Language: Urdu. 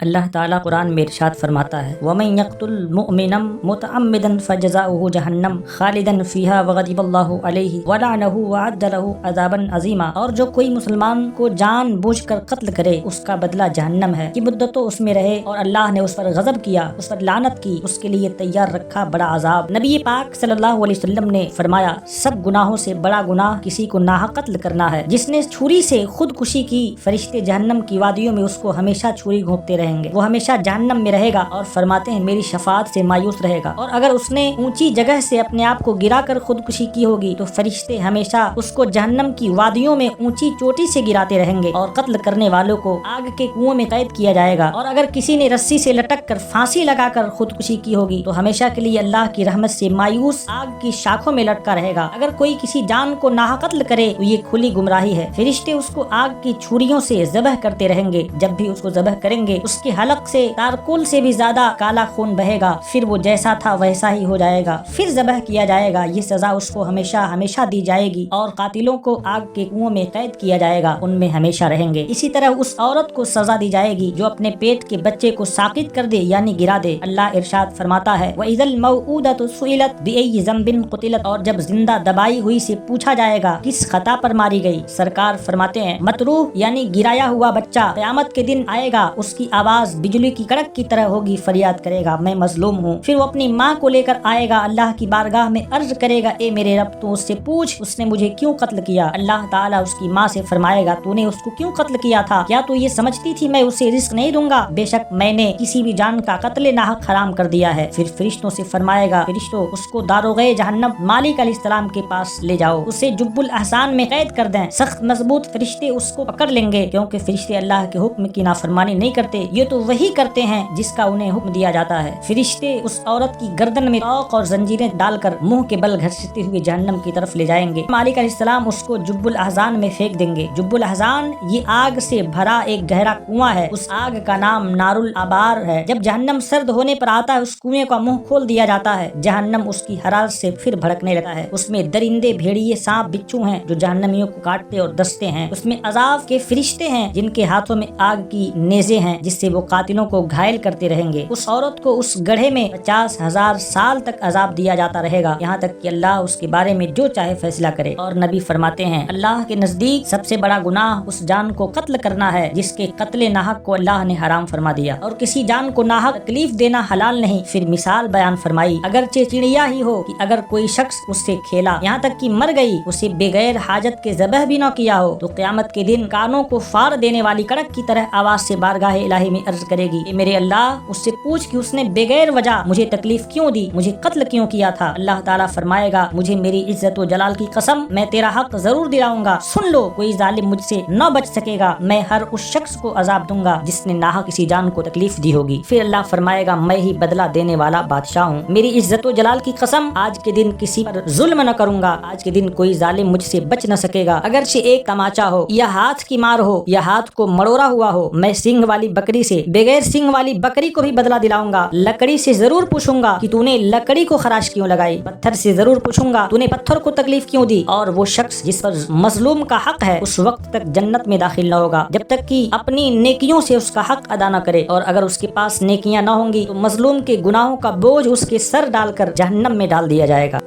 اللہ تعالیٰ قرآن میں ارشاد فرماتا ہے وَمَن يَقْتُلْ مُؤْمِنًا مُتَعَمِّدًا فَجَزَاؤُهُ جَهَنَّمُ خَالِدًا فِيهَا وَغَضِبَ اللَّهُ عَلَيْهِ وَلَعَنَهُ وَأَعَدَّ لَهُ عَذَابًا عَظِيمًا۔ اور جو کوئی مسلمان کو جان بوجھ کر قتل کرے اس کا بدلہ جہنم ہے کہ مدتوں اس میں رہے اور اللہ نے اس پر غضب کیا، اس پر لعنت کی، اس کے لیے تیار رکھا بڑا عذاب۔ نبی پاک صلی اللہ علیہ وسلم نے فرمایا سب گناہوں سے بڑا گناہ کسی کو ناحق قتل کرنا ہے۔ جس نے چھری سے خودکشی کی فرشتے جہنم کی وادیوں میں اس کو ہمیشہ چھری گھونپتے رہیں گے، وہ ہمیشہ جہنم میں رہے گا اور فرماتے ہیں میری شفاعت سے مایوس رہے گا۔ اور اگر اس نے اونچی جگہ سے اپنے آپ کو گرا کر خودکشی کی ہوگی تو فرشتے ہمیشہ اس کو جہنم کی وادیوں میں اونچی چوٹی سے گراتے رہیں گے، اور قتل کرنے والوں کو آگ کے کنویں میں قید کیا جائے گا۔ اور اگر کسی نے رسی سے لٹک کر پھانسی لگا کر خودکشی کی ہوگی تو ہمیشہ کے لیے اللہ کی رحمت سے مایوس آگ کی شاخوں میں لٹکا رہے گا۔ اگر کوئی کسی جان کو ناحق قتل کرے تو یہ کھلی گمراہی ہے۔ فرشتے اس کو آگ کی چھریوں سے ذبح کرتے رہیں گے، جب بھی اس کو ذبح کریں گے اس کے حلق سے تارکول سے بھی زیادہ کالا خون بہے گا، پھر وہ جیسا تھا ویسا ہی ہو جائے گا، پھر ذبح کیا جائے گا۔ یہ سزا اس کو ہمیشہ ہمیشہ دی جائے گی، اور قاتلوں کو آگ کے کنویں میں قید کیا جائے گا، ان میں ہمیشہ رہیں گے۔ اسی طرح اس عورت کو سزا دی جائے گی جو اپنے پیٹ کے بچے کو ساقط کر دے یعنی گرا دے۔ اللہ ارشاد فرماتا ہے وَإِذَا الْمَوْءُودَةُ سُئِلَتْ بِأَيِّ ذَنبٍ قُتِلَتْ، اور جب زندہ دبائی ہوئی سے پوچھا جائے گا کس خطا پر ماری گئی، سرکار فرماتے ہیں مطروح یعنی گرایا ہوا بچہ قیامت کے دن آئے گا، اس کی آواز بجلی کی کڑک کی طرح ہوگی، فریاد کرے گا میں مظلوم ہوں۔ پھر وہ اپنی ماں کو لے کر آئے گا، اللہ کی بارگاہ میں عرض کرے گا اے میرے رب تو اس سے پوچھ اس نے مجھے کیوں قتل کیا۔ اللہ تعالیٰ اس کی ماں سے فرمائے گا تو نے اس کو کیوں قتل کیا تھا؟ کیا تو یہ سمجھتی تھی میں اسے رزق نہیں دوں گا؟ بے شک میں نے کسی بھی جان کا قتل ناحق حرام کر دیا ہے۔ پھر فرشتوں سے فرمائے گا فرشتوں اس کو داروغے جہنم مالک علیہ السلام کے پاس لے جاؤ، اسے جب الاحسان میں قید کر دیں۔ سخت مضبوط فرشتے اس کو پکڑ لیں گے، کیونکہ فرشتے اللہ کے حکم کی نافرمانی نہیں کرتے، یہ تو وہی کرتے ہیں جس کا انہیں حکم دیا جاتا ہے۔ فرشتے اس عورت کی گردن میں طوق اور زنجیریں ڈال کر منہ کے بل گھسیٹتے ہوئے جہنم کی طرف لے جائیں گے۔ مالک علیہ السلام اس کو جب الاحزان میں پھینک دیں گے۔ جب الاحزان یہ آگ سے بھرا ایک گہرا کنواں ہے، اس آگ کا نام نار الابار ہے۔ جب جہنم سرد ہونے پر آتا ہے اس کنویں کا منہ کھول دیا جاتا ہے، جہنم اس کی حرارت سے پھر بھڑکنے لگتا ہے۔ اس میں درندے بھیڑیے سانپ بچھو ہیں جو جہنمیوں کو کاٹتے اور دستے ہیں۔ اس میں عذاب کے فرشتے ہیں جن کے ہاتھوں میں آگ کی نیزے ہیں جس سے وہ قاتلوں کو گھائل کرتے رہیں گے۔ اس عورت کو اس گڑھے میں 50,000 سال تک عذاب دیا جاتا رہے گا، یہاں تک کہ اللہ اس کے بارے میں جو چاہے فیصلہ کرے۔ اور نبی فرماتے ہیں اللہ کے نزدیک سب سے بڑا گناہ اس جان کو قتل کرنا ہے جس کے قتل ناحق کو اللہ نے حرام فرما دیا، اور کسی جان کو ناحق تکلیف دینا حلال نہیں۔ پھر مثال بیان فرمائی اگرچہ چڑیا ہی ہو کہ اگر کوئی شخص اس سے کھیلا یہاں تک کہ مر گئی، اسے بغیر حاجت کے ذبح بھی نہ کیا ہو، تو قیامت کے دن کانوں کو فار دینے والی کڑک کی طرح آواز سے بارگاہ الہی میں عرض کرے گی اے میرے اللہ، اس سے پوچھ کہ اس نے بغیر وجہ مجھے تکلیف کیوں دی، مجھے قتل کیوں کیا تھا۔ اللہ تعالیٰ فرمائے گا مجھے میری عزت و جلال کی قسم میں تیرا حق ضرور دلاؤں گا، سن لو کوئی ظالم مجھ سے نہ بچ سکے گا، میں ہر اس شخص کو عذاب دوں گا جس نے ناحق کسی جان کو تکلیف دی ہوگی۔ پھر اللہ فرمائے گا میں ہی بدلہ دینے والا بادشاہ ہوں، میری عزت و جلال کی قسم آج کے دن کسی پر ظلم نہ کروں گا، آج کے دن کوئی ظالم مجھ سے بچ نہ سکے گا، اگرچہ ایک تماچا ہو یا ہاتھ کی مار ہو یا ہاتھ کو مڑوڑا ہوا ہو، میں سینگ والی بکری سے بغیر سینگ والی بکری کو بھی بدلہ دلاؤں گا۔ لکڑی سے ضرور پوچھوں گا کہ تو نے لکڑی کو خراش کیوں لگائی، پتھر سے ضرور پوچھوں گا تو نے پتھر کو تکلیف کیوں دی، اور وہ شخص جس پر مظلوم کا حق ہے اس وقت تک جنت میں داخل نہ ہوگا جب تک کہ اپنی نیکیوں سے اس کا حق ادا نہ کرے، اور اگر اس کے پاس نیکیاں نہ ہوں گی تو مظلوم کے گناہوں کا بوجھ اس کے سر ڈال کر جہنم میں ڈال دیا جائے گا۔